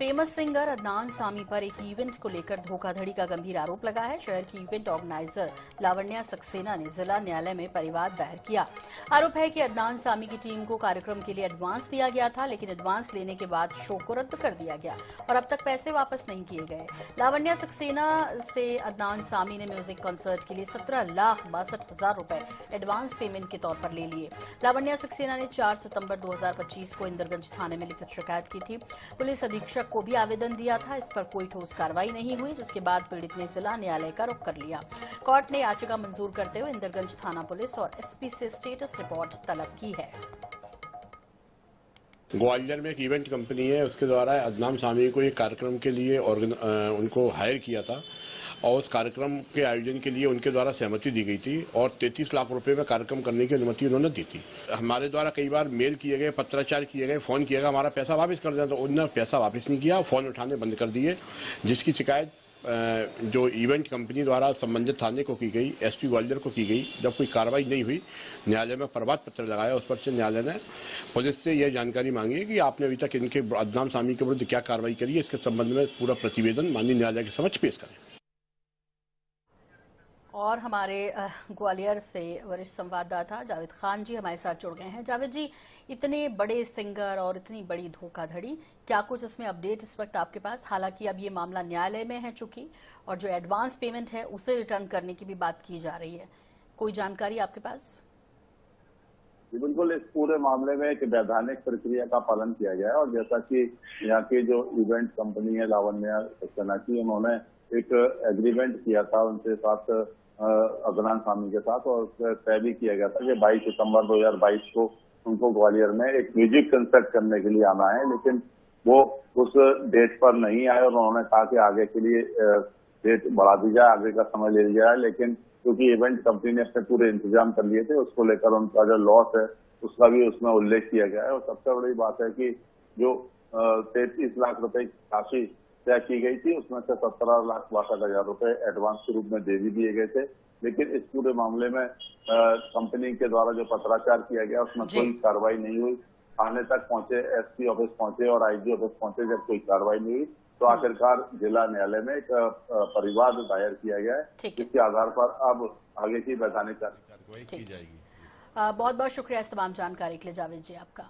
Famous singer Adnan Sami पर एक event को लेकर धोखाधड़ी का गंभीर आरोप लगा है। शहर की इवेंट ऑर्गेनाइजर लावण्या सक्सेना ने जिला न्यायालय में परिवाद दायर किया। आरोप है कि अदनान सामी की टीम को कार्यक्रम के लिए एडवांस दिया गया था, लेकिन एडवांस लेने के बाद शो को रद्द कर दिया गया और अब तक पैसे वापस नहीं किए गए। लावण्या सक्सेना से अदनान सामी ने म्यूजिक कॉन्सर्ट के लिए 17,62,000 रुपए एडवांस पेमेंट के तौर पर ले लिए। लावण्या सक्सेना ने 4 सितंबर 2025 को इंदरगंज थाने में लिखित शिकायत की थी। पुलिस अधीक्षक को भी आवेदन दिया था। इस पर कोई ठोस कार्रवाई नहीं हुई, जिसके बाद पीड़ित ने जिला न्यायालय का रुख कर लिया। कोर्ट ने याचिका मंजूर करते हुए इंदरगंज थाना पुलिस और एसपी से स्टेटस रिपोर्ट तलब की है। ग्वालियर में एक इवेंट कंपनी है, उसके द्वारा अदनान सामी को एक कार्यक्रम के लिए उनको हायर किया था और उस कार्यक्रम के आयोजन के लिए उनके द्वारा सहमति दी गई थी और 33 लाख रुपए में कार्यक्रम करने की अनुमति उन्होंने दी थी। हमारे द्वारा कई बार मेल किए गए, पत्राचार किए गए, फोन किया गया हमारा पैसा वापस कर दें, तो उन्होंने पैसा वापस नहीं किया, फोन उठाने बंद कर दिए, जिसकी शिकायत जो इवेंट कंपनी द्वारा संबंधित थाने को की गई, एसपी ग्वालियर को की गई। जब कोई कार्रवाई नहीं हुई, न्यायालय में परिवाद पत्र लगाया, उस पर से न्यायालय ने पुलिस से यह जानकारी मांगी है कि आपने अभी तक इनके अदनान सामी के विरुद्ध क्या कार्रवाई करी है, इसके संबंध में पूरा प्रतिवेदन माननीय न्यायालय के समक्ष पेश करें। और हमारे ग्वालियर से वरिष्ठ संवाददाता जावेद खान जी हमारे साथ जुड़ गए हैं। जावेद जी, इतने बड़े सिंगर और इतनी बड़ी धोखाधड़ी, क्या कुछ इसमें अपडेट इस वक्त आपके पास? हालांकि अब ये मामला न्यायालय में है चूंकि, और जो एडवांस पेमेंट है उसे रिटर्न करने की भी बात की जा रही है, कोई जानकारी आपके पास? बिल्कुल, इस पूरे मामले में एक वैधानिक प्रक्रिया का पालन किया गया है और जैसा कि यहाँ की जो इवेंट कंपनी है लावण्या सक्सेना की, उन्होंने एक एग्रीमेंट किया था उनके साथ, अदनान सामी के साथ, और तय भी किया गया था कि 22 सितंबर 2022 को उनको ग्वालियर में एक म्यूजिक कंसर्ट करने के लिए आना है, लेकिन वो उस डेट पर नहीं आए और उन्होंने कहा कि आगे के लिए डेट बढ़ा दी जाए, आगे का समय ले लिया जाए, लेकिन क्योंकि इवेंट कंपनी ने अपने पूरे इंतजाम कर लिए थे, उसको लेकर उनका जो लॉस है उसका भी उसमें उल्लेख किया गया है। और सबसे बड़ी बात है कि जो 33 लाख रुपए की राशि तय की गई थी, उसमें से 17,62,000 रुपए एडवांस के रूप में दे भी दिए गए थे, लेकिन इस पूरे मामले में कंपनी के द्वारा जो पत्राचार किया गया उसमें कोई कार्रवाई नहीं हुई। थाने तक पहुंचे, एसपी ऑफिस पहुंचे और आईजी ऑफिस पहुंचे, जब कोई कार्रवाई नहीं हुई तो आखिरकार जिला न्यायालय में एक परिवाद दायर किया गया है, जिसके आधार पर अब आगे की वैधानिक कार्रवाई की जाएगी। बहुत बहुत शुक्रिया इस तमाम जानकारी के लिए जावेद जी आपका।